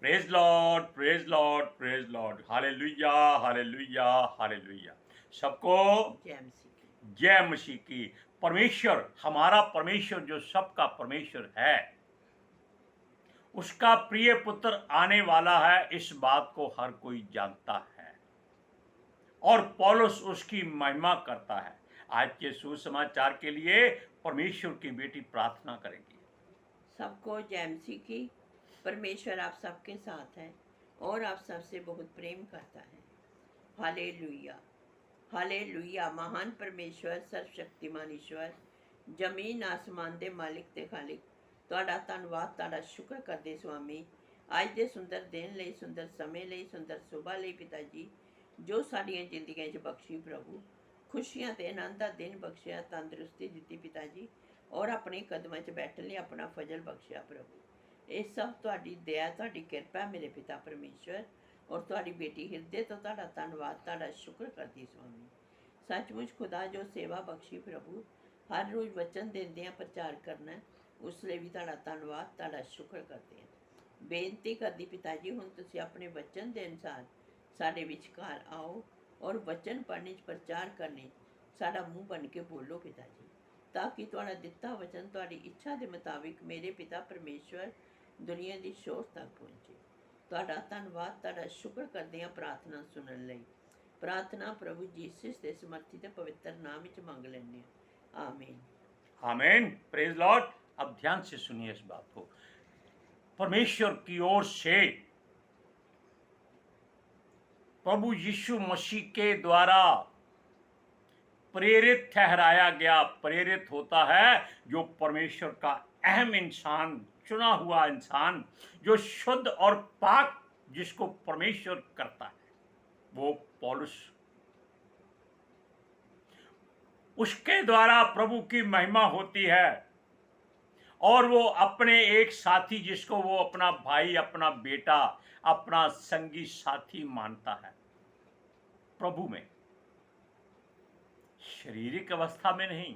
Praise Lord, praise Lord, praise Lord. Hallelujah, hallelujah, hallelujah. सबको जय मसीह की। जय मसीह की। परमेश्वर, हमारा परमेश्वर जो सबका परमेश्वर है, उसका प्रिय पुत्र आने वाला है, इस बात को हर कोई जानता है और पौलुस उसकी महिमा करता है। आज के सुसमाचार के लिए परमेश्वर की बेटी प्रार्थना करेगी। सबको जय मसीह की। परमेश्वर आप सबके साथ है और आप सबसे बहुत प्रेम करता है। Hallelujah, hallelujah. महान परमेश्वर, सर्वशक्तिमान ईश्वर, जमीन आसमान दे मालिक ते खालिक, ਤੁਹਾਡਾ ਧੰਨਵਾਦ, ਤੁਹਾਡਾ ਸ਼ੁਕਰ ਕਰਦੇ स्वामी। ਅੱਜ ਦੇ ਸੁੰਦਰ ਦਿਨ ਲਈ, ਸੁੰਦਰ ਸਮੇਂ ਲਈ, ਸੁੰਦਰ ਸੁਬਾਹ ਲਈ ਪਿਤਾ ਜੀ, ਜੋ ਸਾਡੀਆਂ ਜ਼ਿੰਦਗੀਆਂ 'ਚ ਬਖਸ਼ੀ ਪ੍ਰਭੂ। ਖੁਸ਼ੀਆਂ ਤੇ ਆਨੰਦ ਦਾ ਦਿਨ ਬਖਸ਼ਿਆ, ਤੰਦਰੁਸਤੀ ਦਿੱਤੀ ਪਿਤਾ ਜੀ, ਔਰ ਆਪਣੇ ਕਦਮਾਂ 'ਚ ਬੈਠਣ ਲਈ ਆਪਣਾ ਫਜ਼ਲ ਬਖਸ਼ਿਆ ਪ੍ਰਭੂ। ਇਹ ਸਭ ਤੁਹਾਡੀ ਦਇਆ, ਤੁਹਾਡੀ ਕਿਰਪਾ ਮੇਰੇ ਪਿਤਾ ਪਰਮੇਸ਼ਵਰ, ਔਰ ਤੁਹਾਡੀ ਬੇਟੀ ਹਿਰਦੇ ਤੋਂ ਤੁਹਾਡਾ ਧੰਨਵਾਦ, ਤੁਹਾਡਾ ਸ਼ੁਕਰ ਕਰਦੀ स्वामी। सचमुच खुदा जो सेवा बख्शी प्रभु, हर रोज़ वचन देंदे प्रचार करना, उस लिए भी तुहाडा धन्नवाद, तुहाडा शुक्र करते हैं। बेनती करदी पिता जी, हुण तुसीं अपने वचन के अनुसार साडे विचकार आओ और वचन पढ़ने प्रचार करने साडा मुँह बन के बोलो पिता जी, ताकि तुहाडा दिता वचन तुहाडी इच्छा के मुताबिक मेरे पिता परमेश्वर दुनिया की शोर तक पहुँचे। तुहाडा धन्नवाद, तुहाडा शुक्र करदे हां प्रार्थना सुनने लई। प्रार्थना प्रभु जीसस के समर्थी ते पवित्र नाम विच मंग लैंदे हां, आमीन। आमीन, प्रेज लॉर्ड। अब ध्यान से सुनिए इस बात को। परमेश्वर की ओर से प्रभु यीशु मसीह के द्वारा प्रेरित ठहराया गया, प्रेरित होता है जो परमेश्वर का अहम इंसान, चुना हुआ इंसान, जो शुद्ध और पाक जिसको परमेश्वर करता है, वो पौलुस। उसके द्वारा प्रभु की महिमा होती है और वो अपने एक साथी जिसको वो अपना भाई, अपना बेटा, अपना संगी साथी मानता है, प्रभु में, शारीरिक अवस्था में नहीं,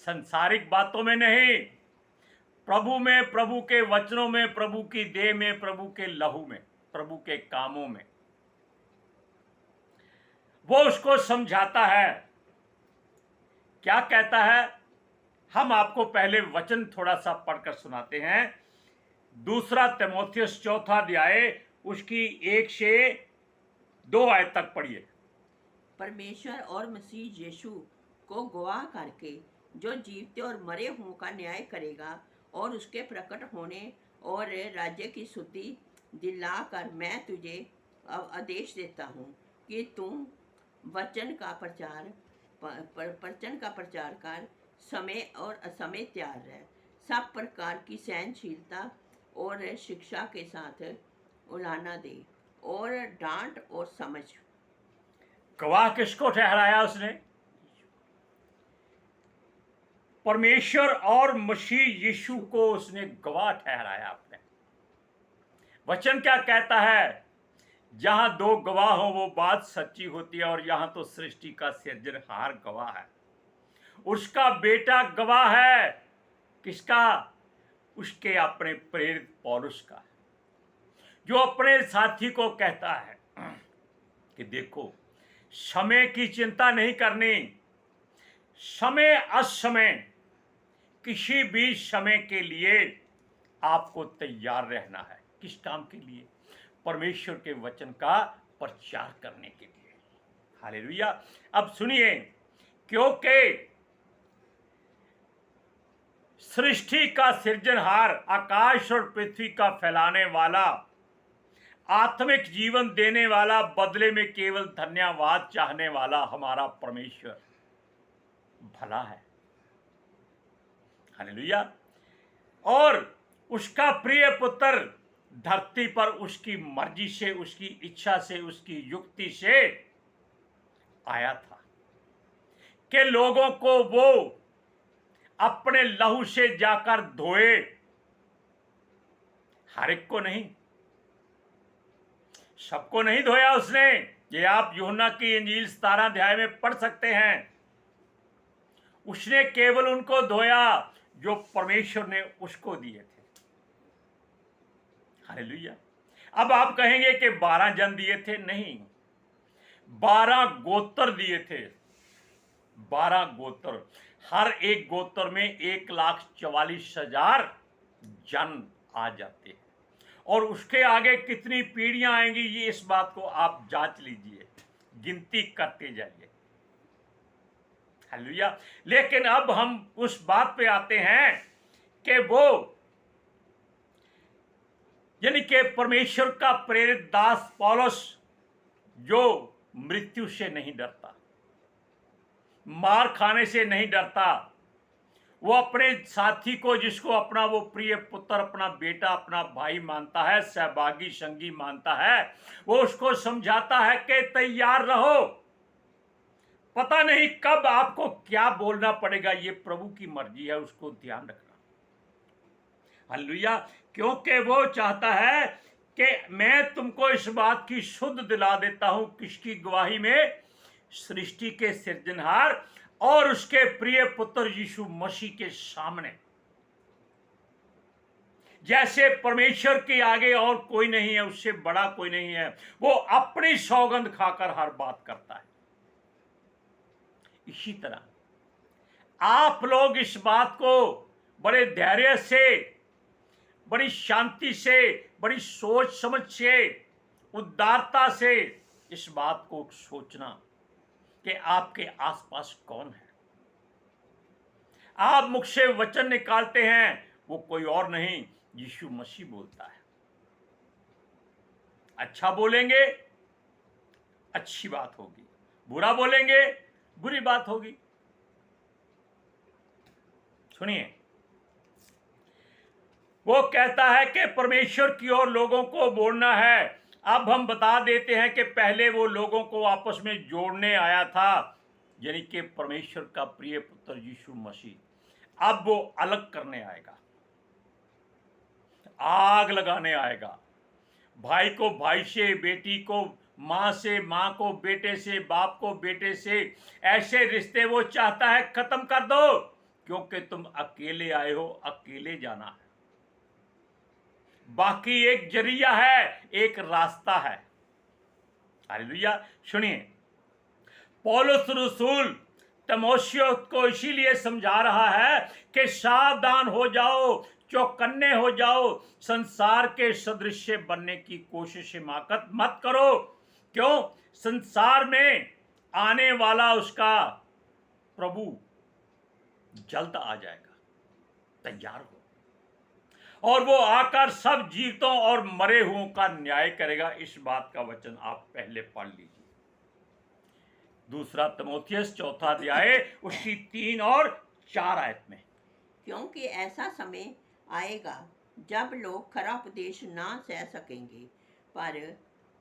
संसारिक बातों में नहीं, प्रभु में, प्रभु के वचनों में, प्रभु की देह में, प्रभु के लहू में, प्रभु के कामों में वो उसको समझाता है। क्या कहता है? हम आपको पहले वचन थोड़ा सा पढ़कर सुनाते हैं। दूसरा तीमुथियुस 4 अध्याय उसकी 1 से 2 आयत तक पढ़िए। परमेश्वर और मसीह यीशु को गवाह करके, जो जीवते और मरे हुओं का न्याय करेगा, और उसके प्रकट होने और राज्य की स्तुति दिलाकर मैं तुझे आदेश देता हूँ कि तुम वचन का प्रचार कर, समय और असमय तैयार रह, सब प्रकार की सहनशीलता और शिक्षा के साथ उलाना दे और डांट और समझ। गवाह किसको ठहराया उसने? परमेश्वर और मसीह यीशु को उसने गवाह ठहराया अपने। वचन क्या कहता है? जहां 2 गवाह हो वो बात सच्ची होती है, और यहां तो सृष्टि का सृजनहार गवाह है, उसका बेटा गवाह है। किसका? उसके अपने प्रेरित पौलुस का, जो अपने साथी को कहता है कि देखो, समय की चिंता नहीं करनी, समय असमय किसी भी समय के लिए आपको तैयार रहना है। किस काम के लिए? परमेश्वर के वचन का प्रचार करने के लिए। हालेलुया। अब सुनिए, क्योंकि सृष्टि का सृजनहार, आकाश और पृथ्वी का फैलाने वाला, आत्मिक जीवन देने वाला, बदले में केवल धन्यवाद चाहने वाला हमारा परमेश्वर भला है। हालेलुया। और उसका प्रिय पुत्र धरती पर उसकी मर्जी से, उसकी इच्छा से, उसकी युक्ति से आया था कि लोगों को वो अपने लहू से जाकर धोए। हर एक को नहीं, सबको नहीं धोया उसने। ये आप यूहन्ना की इंजील 17 अध्याय में पढ़ सकते हैं। उसने केवल उनको धोया जो परमेश्वर ने उसको दिए थे। हालेलुया। अब आप कहेंगे कि 12 जन दिए थे, नहीं, 12 गोत्र दिए थे। 12 गोत्र, हर एक गोत्र में 1,44,000 जन आ जाते हैं। और उसके आगे कितनी पीढ़ियां आएंगी, ये इस बात को आप जांच लीजिए, गिनती करते जाइए। हालेलुया। लेकिन अब हम उस बात पे आते हैं कि वो, यानी कि परमेश्वर का प्रेरित दास पौलुस, जो मृत्यु से नहीं डरता, मार खाने से नहीं डरता, वो अपने साथी को, जिसको अपना वो प्रिय पुत्र, अपना बेटा, अपना भाई मानता है, सहभागी संगी मानता है, वो उसको समझाता है कि तैयार रहो, पता नहीं कब आपको क्या बोलना पड़ेगा, ये प्रभु की मर्जी है, उसको ध्यान रखना। हालेलुया। क्योंकि वो चाहता है कि मैं तुमको इस बात की शुद्ध दिला देता हूं, किसकी गवाही में, सृष्टि के सृजनहार और उसके प्रिय पुत्र यीशु मसीह के सामने। जैसे परमेश्वर के आगे और कोई नहीं है, उससे बड़ा कोई नहीं है, वो अपनी सौगंध खाकर हर बात करता है। इसी तरह आप लोग इस बात को बड़े धैर्य से, बड़ी शांति से, बड़ी सोच समझ से, उदारता से इस बात को सोचना कि आपके आसपास कौन है। आप मुख से वचन निकालते हैं, वो कोई और नहीं, यीशु मसीह बोलता है। अच्छा बोलेंगे, अच्छी बात होगी, बुरा बोलेंगे, बुरी बात होगी। सुनिए, वो कहता है कि परमेश्वर की ओर लोगों को बोलना है। अब हम बता देते हैं कि पहले वो लोगों को आपस में जोड़ने आया था, यानी कि परमेश्वर का प्रिय पुत्र यीशु मसीह। अब वो अलग करने आएगा, आग लगाने आएगा। भाई को भाई से, बेटी को माँ से, माँ को बेटे से, बाप को बेटे से, ऐसे रिश्ते वो चाहता है खत्म कर दो, क्योंकि तुम अकेले आए हो, अकेले जाना है। बाकी एक जरिया है, एक रास्ता है। हालेलुया। सुनिए, पौलुस रसूल तीमुथियुस को इसीलिए समझा रहा है कि सावधान हो जाओ, चौकन्ने हो जाओ, संसार के सदृश्य बनने की कोशिश मत करो। क्यों? संसार में आने वाला उसका प्रभु जल्द आ जाएगा, तैयार हो। और वो आकर सब जीवितों और मरे हुओं का न्याय करेगा। इस बात का वचन आप पहले पढ़ लीजिए, 2 तीमुथियुस 4 अध्याय उसकी 3 और 4 आयत में। क्योंकि ऐसा समय आएगा जब लोग खरा उपदेश ना सह सकेंगे, पर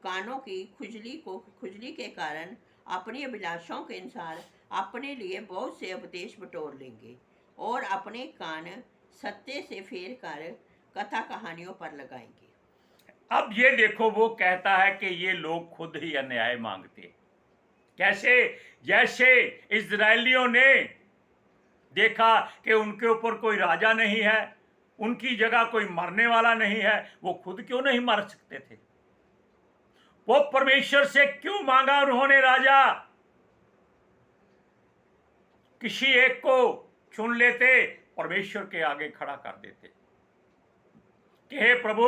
कानों की खुजली के कारण अपनी अभिलाषाओं के अनुसार अपने लिए बहुत से उपदेश बटोर लेंगे और अपने कान सत्य से फेर कर कथा कहानियों पर लगाएंगे। अब ये देखो, वो कहता है कि ये लोग खुद ही अन्याय मांगते। कैसे? जैसे इजरायलियों ने देखा कि उनके ऊपर कोई राजा नहीं है, उनकी जगह कोई मरने वाला नहीं है, वो खुद क्यों नहीं मर सकते थे? वो परमेश्वर से क्यों मांगा उन्होंने राजा? किसी एक को चुन लेते, परमेश्वर के आगे खड़ा कर देते कि हे प्रभु,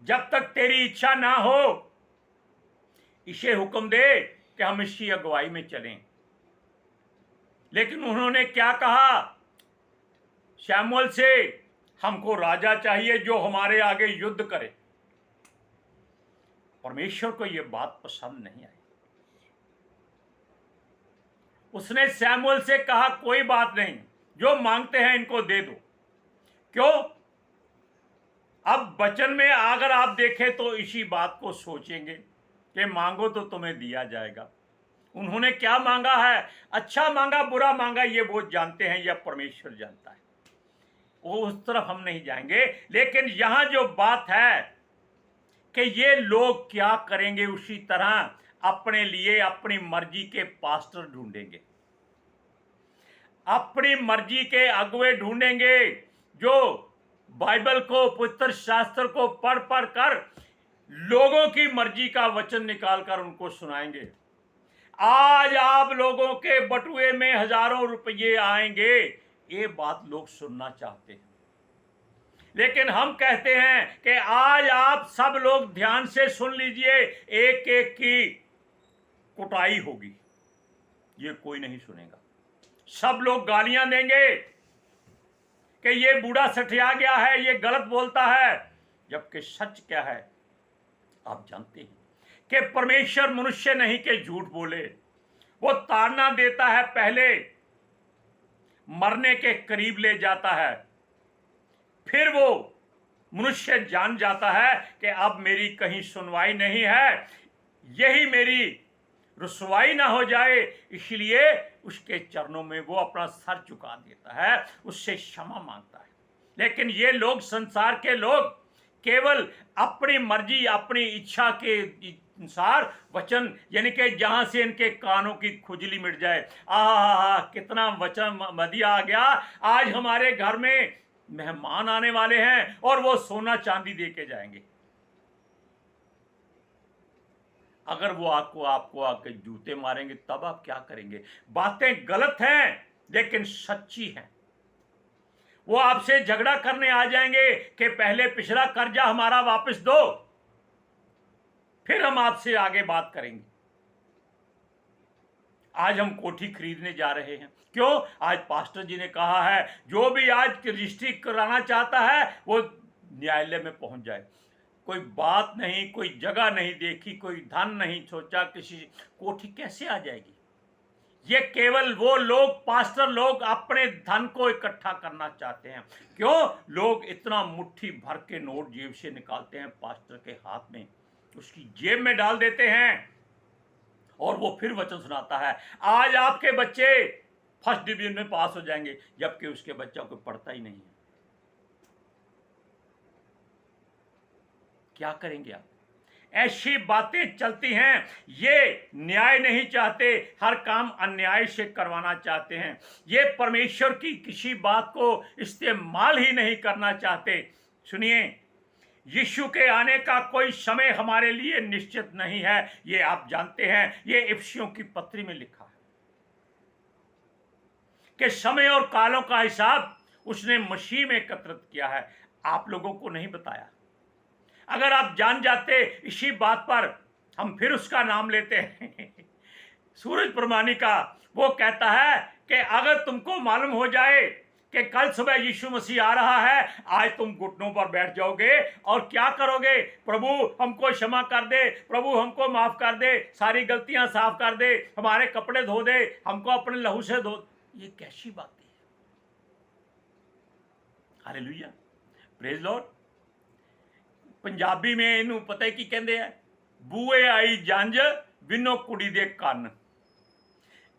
जब तक तेरी इच्छा ना हो, इसे हुक्म दे कि हम इसकी अगुवाई में चलें। लेकिन उन्होंने क्या कहा शमूएल से? हमको राजा चाहिए जो हमारे आगे युद्ध करे। परमेश्वर को यह बात पसंद नहीं आई। उसने शमूएल से कहा, कोई बात नहीं, जो मांगते हैं इनको दे दो। क्यों? अब वचन में अगर आप देखें तो इसी बात को सोचेंगे कि मांगो तो तुम्हें दिया जाएगा। उन्होंने क्या मांगा है? अच्छा मांगा, बुरा मांगा, ये वो जानते हैं या परमेश्वर जानता है। वो उस तरफ हम नहीं जाएंगे। लेकिन यहां जो बात है कि ये लोग क्या करेंगे, उसी तरह अपने लिए अपनी मर्जी के पास्टर ढूंढेंगे, अपनी मर्जी के अगुवे ढूंढेंगे, जो बाइबल को, पवित्र शास्त्र को पढ़ कर लोगों की मर्जी का वचन निकालकर उनको सुनाएंगे। आज आप लोगों के बटुए में हजारों रुपये आएंगे, ये बात लोग सुनना चाहते हैं। लेकिन हम कहते हैं कि आज आप सब लोग ध्यान से सुन लीजिए, एक एक की कुटाई होगी, ये कोई नहीं सुनेगा। सब लोग गालियां देंगे कि ये बूढ़ा सठिया गया है, ये गलत बोलता है। जबकि सच क्या है आप जानते हैं कि परमेश्वर मनुष्य नहीं के झूठ बोले। वो ताड़ना देता है, पहले मरने के करीब ले जाता है, फिर वो मनुष्य जान जाता है कि अब मेरी कहीं सुनवाई नहीं है, यही मेरी रुसवाई ना हो जाए, इसलिए उसके चरणों में वो अपना सर झुका देता है, उससे क्षमा मांगता है। लेकिन ये लोग, संसार के लोग, केवल अपनी मर्जी, अपनी इच्छा के अनुसार वचन, यानी कि जहां से इनके कानों की खुजली मिट जाए, कितना वचन मदिया आ गया, आज हमारे घर में मेहमान आने वाले हैं और वो सोना चांदी दे के जाएंगे। अगर वो आपको आके जूते मारेंगे तब आप क्या करेंगे? बातें गलत हैं लेकिन सच्ची हैं। वो आपसे झगड़ा करने आ जाएंगे कि पहले पिछला कर्जा हमारा वापस दो, फिर हम आपसे आगे बात करेंगे। आज हम कोठी खरीदने जा रहे हैं, क्यों? आज पास्टर जी ने कहा है जो भी आज रजिस्ट्री कराना चाहता है वो न्यायालय में पहुंच जाए। कोई बात नहीं, कोई जगह नहीं देखी, कोई धन नहीं सोचा, किसी कोठी कैसे आ जाएगी? ये केवल वो लोग, पास्टर लोग, अपने धन को इकट्ठा करना चाहते हैं। क्यों? लोग इतना मुट्ठी भर के नोट जेब से निकालते हैं, पास्टर के हाथ में, उसकी जेब में डाल देते हैं और वो फिर वचन सुनाता है, आज आपके बच्चे फर्स्ट डिवीजन में पास हो जाएंगे, जबकि उसके बच्चा को पढ़ता ही नहीं है। क्या करेंगे आप? ऐसी बातें चलती हैं। ये न्याय नहीं चाहते, हर काम अन्याय से करवाना चाहते हैं। ये परमेश्वर की किसी बात को इस्तेमाल ही नहीं करना चाहते। सुनिए, यीशु के आने का कोई समय हमारे लिए निश्चित नहीं है, ये आप जानते हैं। ये इफिसियों की पत्री में लिखा है कि समय और कालों का हिसाब उसने मसीह में एकत्रित किया है, आप लोगों को नहीं बताया। अगर आप जान जाते, इसी बात पर हम फिर उसका नाम लेते हैं। सूरज प्रमाणी का वो कहता है कि अगर तुमको मालूम हो जाए कि कल सुबह यीशु मसीह आ रहा है, आज तुम घुटनों पर बैठ जाओगे और क्या करोगे? प्रभु हमको क्षमा कर दे, प्रभु हमको माफ कर दे, सारी गलतियां साफ कर दे, हमारे कपड़े धो दे, हमको अपने लहू से धो। ये कैसी बातें हैं? Hallelujah, praise Lord. पंजाबी में इनू पता है की कहते हैं, बूए आई जंज विनो कुड़ी दे कान।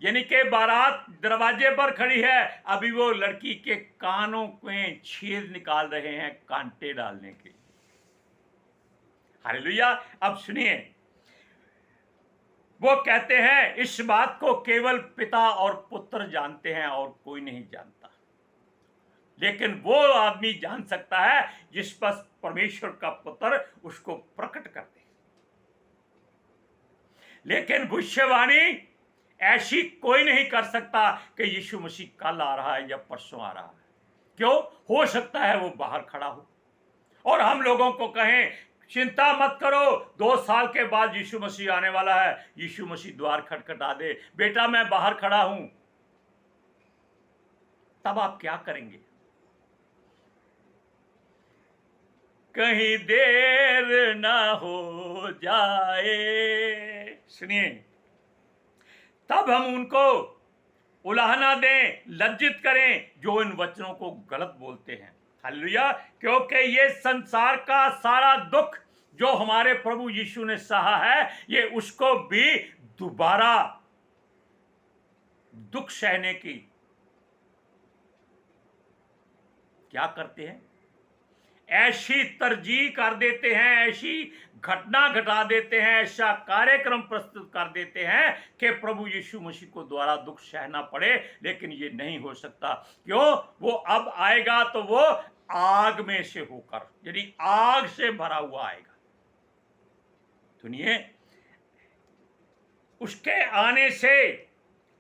यानी कि बारात दरवाजे पर खड़ी है, अभी वो लड़की के कानों में छेद निकाल रहे हैं कांटे डालने के। हालेलुया। अब सुनिए, वो कहते हैं इस बात को केवल पिता और पुत्र जानते हैं और कोई नहीं जानता, लेकिन वो आदमी जान सकता है जिस पर परमेश्वर का पुत्र उसको प्रकट कर दे। लेकिन भविष्यवाणी ऐसी कोई नहीं कर सकता कि यीशु मसीह कल आ रहा है या परसों आ रहा है। क्यों? हो सकता है वो बाहर खड़ा हो और हम लोगों को कहें चिंता मत करो, 2 साल के बाद यीशु मसीह आने वाला है। यीशु मसीह द्वार खटखटा दे, बेटा मैं बाहर खड़ा हूं। तब आप क्या करेंगे? कहीं देर ना हो जाए। सुनिए, तब हम उनको उलाहना दें, लज्जित करें जो इन वचनों को गलत बोलते हैं। हालेलुया। क्योंकि ये संसार का सारा दुख जो हमारे प्रभु यीशु ने सहा है, ये उसको भी दोबारा दुख सहने की क्या करते हैं? ऐसी तरजीह कर देते हैं, ऐसी घटना घटा देते हैं, ऐसा कार्यक्रम प्रस्तुत कर देते हैं कि प्रभु यीशु मसीह को द्वारा दुख सहना पड़े। लेकिन ये नहीं हो सकता। क्यों? वो अब आएगा तो वो आग में से होकर, यानी आग से भरा हुआ आएगा। सुनिए, उसके आने से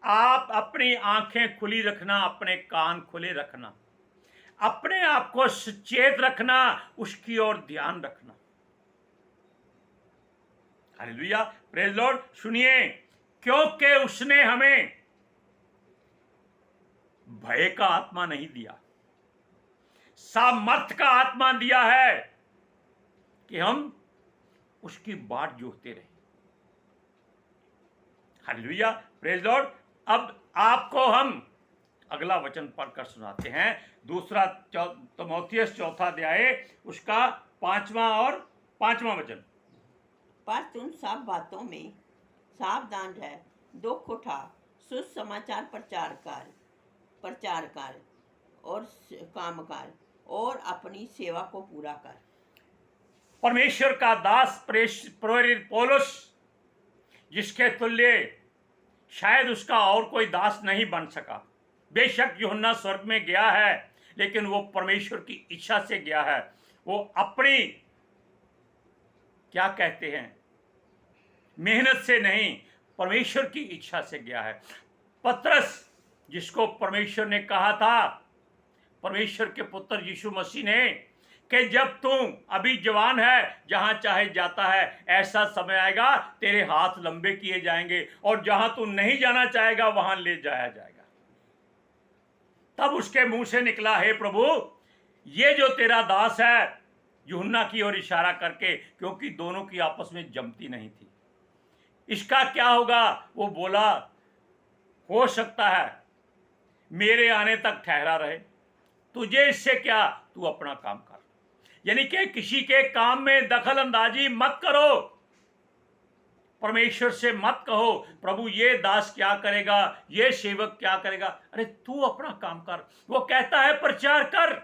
आप अपनी आंखें खुली रखना, अपने कान खुले रखना, अपने आप को सचेत रखना, उसकी ओर ध्यान रखना। Hallelujah, praise Lord. सुनिए, क्योंकि उसने हमें भय का आत्मा नहीं दिया, सामर्थ का आत्मा दिया है कि हम उसकी बाट जोहते रहे। Hallelujah, praise Lord. अब आपको हम अगला वचन पढ़कर सुनाते हैं। दूसरा तीमुथियुस चौथा अध्याय उसका 5वां और 5वां वचन। पर तुम सब बातों में सावधान रह, दुख उठा, सुसमाचार प्रचार कर और काम कर और अपनी सेवा को पूरा कर। परमेश्वर का दास प्रेरित पौलुस, जिसके तुल्य शायद उसका और कोई दास नहीं बन सका। बेशक यूहन्ना स्वर्ग में गया है, लेकिन वो परमेश्वर की इच्छा से गया है। वो अपनी क्या कहते हैं मेहनत से नहीं, परमेश्वर की इच्छा से गया है। पतरस, जिसको परमेश्वर ने कहा था, परमेश्वर के पुत्र यीशु मसीह ने, कि जब तू अभी जवान है, जहां चाहे जाता है, ऐसा समय आएगा तेरे हाथ लंबे किए जाएंगे और जहां तू नहीं जाना चाहेगा वहां ले जाया जाएगा। तब उसके मुंह से निकला, हे प्रभु, ये जो तेरा दास है, यूहन्ना की ओर इशारा करके, क्योंकि दोनों की आपस में जमती नहीं थी, इसका क्या होगा? वो बोला, हो सकता है मेरे आने तक ठहरा रहे, तुझे इससे क्या, तू अपना काम कर। यानी कि किसी के काम में दखल अंदाजी मत करो। परमेश्वर से मत कहो, प्रभु ये दास क्या करेगा, ये सेवक क्या करेगा। अरे तू अपना काम कर। वो कहता है प्रचार कर,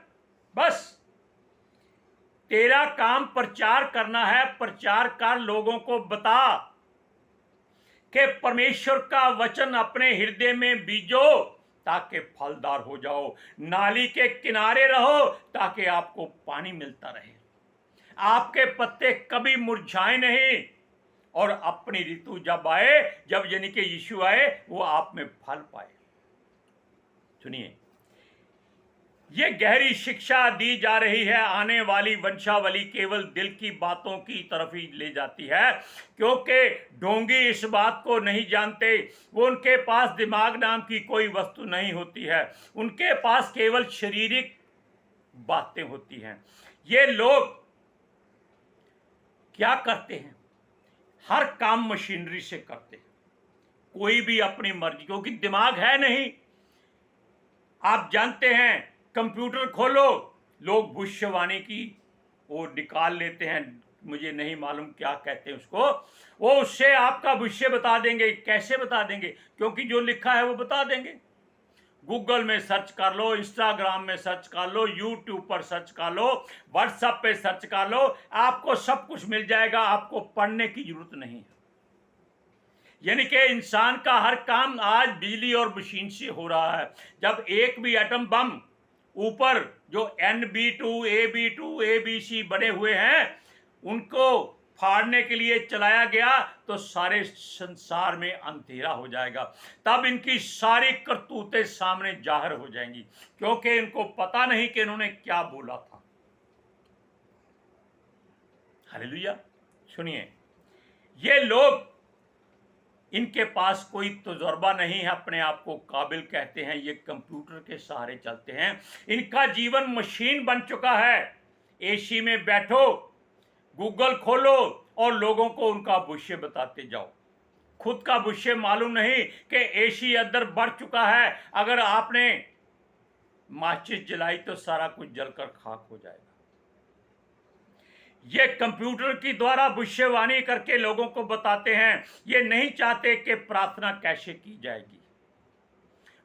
बस तेरा काम प्रचार करना है। प्रचार कर, लोगों को बता कि परमेश्वर का वचन अपने हृदय में बीजो ताकि फलदार हो जाओ। नाली के किनारे रहो ताकि आपको पानी मिलता रहे, आपके पत्ते कभी मुरझाए नहीं, और अपनी ऋतु जब आए, जब यानी कि यीशु आए, वो आप में फल पाए। सुनिए, ये गहरी शिक्षा दी जा रही है। आने वाली वंशावली केवल दिल की बातों की तरफ ही ले जाती है, क्योंकि ढोंगी इस बात को नहीं जानते। वो उनके पास दिमाग नाम की कोई वस्तु नहीं होती है, उनके पास केवल शारीरिक बातें होती हैं। ये लोग क्या करते हैं? हर काम मशीनरी से करते हैं, कोई भी अपनी मर्जी, क्योंकि दिमाग है नहीं। आप जानते हैं, कंप्यूटर खोलो, लोग भविष्यवाणी की वो निकाल लेते हैं, मुझे नहीं मालूम क्या कहते हैं उसको, वो उससे आपका भविष्य बता देंगे। कैसे बता देंगे? क्योंकि जो लिखा है वो बता देंगे। गूगल में सर्च कर लो, इंस्टाग्राम में सर्च कर लो, यूट्यूब पर सर्च कर लो, व्हाट्सएप पे सर्च कर लो, आपको सब कुछ मिल जाएगा। आपको पढ़ने की जरूरत नहीं है। यानी कि इंसान का हर काम आज बिजली और मशीन से हो रहा है। जब एक भी एटम बम ऊपर जो NB2, AB2, ABC बने हुए हैं, उनको फाड़ने के लिए चलाया गया, तो सारे संसार में अंधेरा हो जाएगा। तब इनकी सारी करतूतें सामने जाहिर हो जाएंगी, क्योंकि इनको पता नहीं कि इन्होंने क्या बोला था। हालेलुया। सुनिए, ये लोग, इनके पास कोई तजुर्बा नहीं है, अपने आप को काबिल कहते हैं, ये कंप्यूटर के सहारे चलते हैं। इनका जीवन मशीन बन चुका है। एसी में बैठो, गूगल खोलो और लोगों को उनका भविष्य बताते जाओ। खुद का भविष्य मालूम नहीं कि एसी अंदर बढ़ चुका है। अगर आपने माचिस जलाई तो सारा कुछ जलकर खाक हो जाएगा। ये कंप्यूटर की द्वारा भविष्यवाणी करके लोगों को बताते हैं। ये नहीं चाहते कि प्रार्थना कैसे की जाएगी,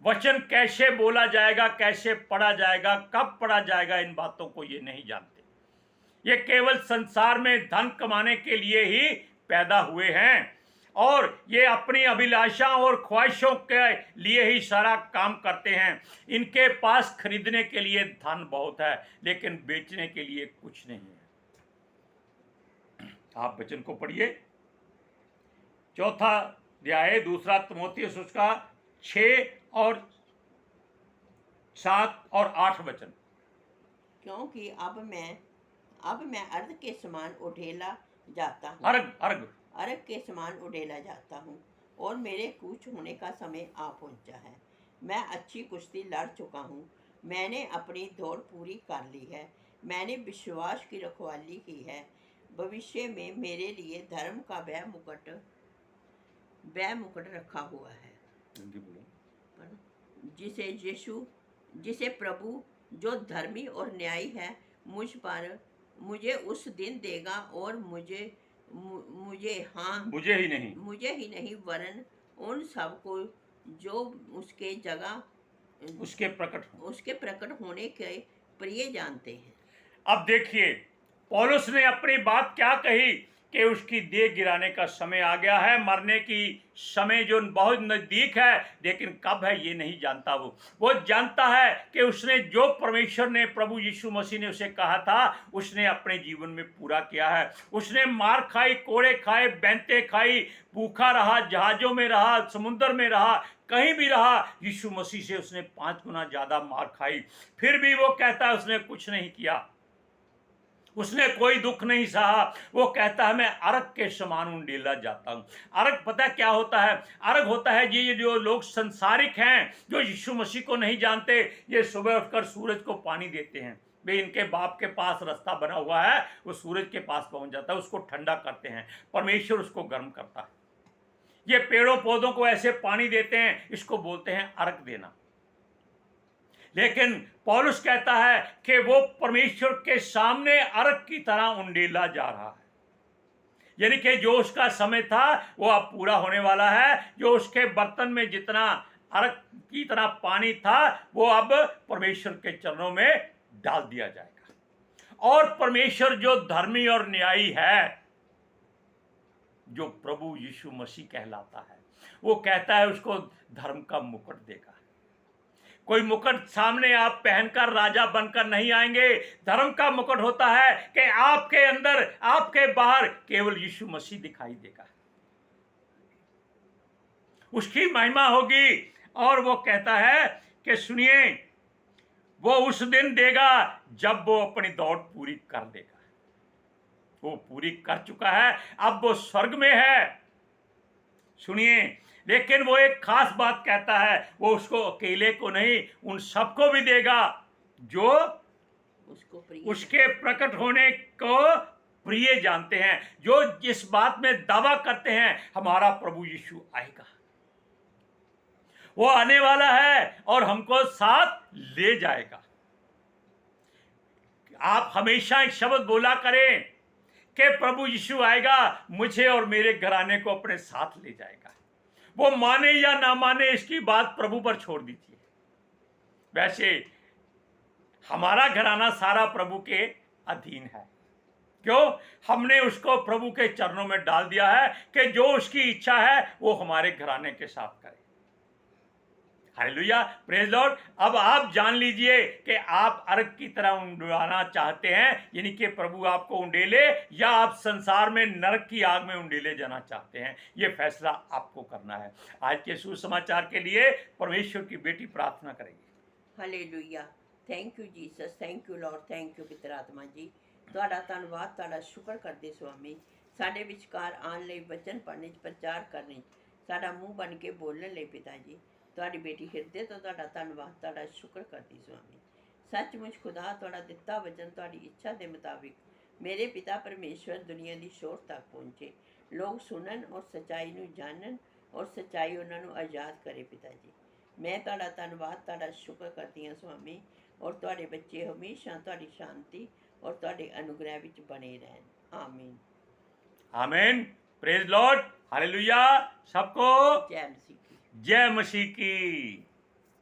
वचन कैसे बोला जाएगा, कैसे पढ़ा जाएगा, कब पढ़ा जाएगा, इन बातों को ये नहीं जानते। ये केवल संसार में धन कमाने के लिए ही पैदा हुए हैं, और ये अपनी अभिलाषा और ख्वाहिशों के लिए ही सारा काम करते हैं। इनके पास खरीदने के लिए धन बहुत है, लेकिन बेचने के लिए कुछ नहीं है। आप वचन को पढ़िए, चौथा अध्याय 2 तिमोथियुस उसका 6 और 7 और 8 वचन। क्योंकि अब मैं अर्ध के समान उठेला जाता हूँ, अर्घ के समान उड़ेला जाता हूँ, और मेरे कूच होने का समय आ पहुँचा है। मैं अच्छी कुश्ती लड़ चुका हूँ, मैंने अपनी दौड़ पूरी कर ली है, मैंने विश्वास की रखवाली की है। भविष्य में मेरे लिए धर्म का वह मुकुट रखा हुआ है, जिसे प्रभु जो धर्मी और न्यायी है मुझे उस दिन देगा, और मुझे ही नहीं वरन उन सबको जो उसके प्रकट होने के प्रिय जानते हैं। अब देखिए पौलुस ने अपनी बात क्या कही कि उसकी देह गिराने का समय आ गया है, मरने की समय जो बहुत नजदीक है, लेकिन कब है ये नहीं जानता। वो जानता है कि उसने जो परमेश्वर ने, प्रभु यीशु मसीह ने उसे कहा था, उसने अपने जीवन में पूरा किया है। उसने मार खाई, कोड़े खाए, बैंते खाई, भूखा रहा, जहाजों में रहा, समुद्र में रहा, कहीं भी रहा। यीशु मसीह से उसने 5 गुना ज्यादा मार खाई, फिर भी वो कहता है उसने कुछ नहीं किया, उसने कोई दुख नहीं सहा। वो कहता है मैं अर्घ के समान उंडेला जाता हूं। अर्घ पता क्या होता है? अर्घ होता है ये जो लोग संसारिक हैं, जो यीशु मसीह को नहीं जानते, ये सुबह उठकर सूरज को पानी देते हैं। वे इनके बाप के पास रास्ता बना हुआ है, वो सूरज के पास पहुंच जाता है, उसको ठंडा करते हैं, परमेश्वर उसको गर्म करता है। ये पेड़ों पौधों को ऐसे पानी देते हैं, इसको बोलते हैं अर्घ देना। लेकिन पौलुस कहता है कि वो परमेश्वर के सामने अर्घ की तरह उंडेला जा रहा है, यानी कि जो उसका समय था वो अब पूरा होने वाला है। जो उसके बर्तन में जितना अर्घ की तरह पानी था, वो अब परमेश्वर के चरणों में डाल दिया जाएगा। और परमेश्वर जो धर्मी और न्यायी है, जो प्रभु यीशु मसीह कहलाता है, वो कहता है उसको धर्म का मुकुट देगा। कोई मुकुट सामने आप पहनकर राजा बनकर नहीं आएंगे। धर्म का मुकुट होता है कि आपके अंदर, आपके बाहर केवल यीशु मसीह दिखाई देगा, उसकी महिमा होगी। और वो कहता है कि सुनिए, वो उस दिन देगा जब वो अपनी दौड़ पूरी कर देगा। वो पूरी कर चुका है, अब वो स्वर्ग में है। सुनिए, लेकिन वो एक खास बात कहता है, वो उसको अकेले को नहीं, उन सबको भी देगा जो उसके प्रकट होने को प्रिय जानते हैं, जो इस बात में दावा करते हैं हमारा प्रभु यीशु आएगा, वो आने वाला है और हमको साथ ले जाएगा। आप हमेशा एक शब्द बोला करें कि प्रभु यीशु आएगा, मुझे और मेरे घराने को अपने साथ ले जाएगा। वो माने या ना माने, इसकी बात प्रभु पर छोड़ दीजिए। वैसे हमारा घराना सारा प्रभु के अधीन है। क्यों? हमने उसको प्रभु के चरणों में डाल दिया है कि जो उसकी इच्छा है वो हमारे घराने के साथ करे। Hallelujah, praise Lord. अब आप जान लीजिए कि आप अर्घ की तरह उंडवाना चाहते हैं, यानी कि प्रभु आपको उंडेले, या आप संसार में नरक की आग में उंडेले जाना चाहते हैं। ये फैसला आपको करना है। आज के सुसमाचार के लिए परमेश्वर की बेटी प्रार्थना करेगी। Hallelujah, thank you Jesus, thank you Lord, thank you पिता आत्मा जी। ਤੁਹਾਡਾ ਧੰਨਵਾਦ, ਤੁਹਾਡਾ ਸ਼ੁਕਰ ਕਰਦੇ ਸੁਆਮੀ, ਸਾਡੇ ਵਿਚਕਾਰ ਆਉਣ ਲਈ, ਵਚਨ ਪੜ੍ਹਨੇ 'ਚ, ਪ੍ਰਚਾਰ ਕਰਨੇ 'ਚ, ਸਾਡਾ ਮੂੰਹ ਬਣ ਕੇ ਬੋਲਣ ਲਈ ਪਿਤਾ ਜੀ। ਤੁਹਾਡੀ ਬੇਟੀ ਹਿਰਦੇ ਤੋਂ ਤੁਹਾਡਾ ਧੰਨਵਾਦ, ਤੁਹਾਡਾ ਸ਼ੁਕਰ ਕਰਦੀ ਸੁਆਮੀ। ਸੱਚਮੁੱਚ ਖੁਦਾ, ਤੁਹਾਡਾ ਦਿੱਤਾ ਵਚਨ ਤੁਹਾਡੀ ਇੱਛਾ ਦੇ ਮੁਤਾबिक ਮੇਰੇ ਪਿਤਾ ਪਰਮੇਸ਼ਵਰ ਦੁਨੀਆ ਦੀ ਸ਼ੋਰ ਤੱਕ ਪਹੁੰਚੇ, ਲੋਕ ਸੁਣਨ ਔਰ ਸੱਚਾਈ ਨੂੰ ਜਾਣਨ, ਔਰ ਸੱਚਾਈ ਉਹਨਾਂ ਨੂੰ ਆਜ਼ਾਦ ਕਰੇ ਪਿਤਾ ਜੀ। ਮੈਂ ਤੁਹਾਡਾ ਧੰਨਵਾਦ, ਤੁਹਾਡਾ ਸ਼ੁਕਰ ਕਰਦੀ ਹਾਂ ਸੁਆਮੀ। ਔਰ ਤੁਹਾਡੇ ਬੱਚੇ ਹਮੇਸ਼ਾ ਤੁਹਾਡੀ ਸ਼ਾਂਤੀ और ਤੁਹਾਡੇ अनुग्रह ਵਿੱਚ बने रहन। आमीन, आमीन, प्रेज लॉर्ड, हालेलुया। सबको जय मसीह की। जय मसीह की।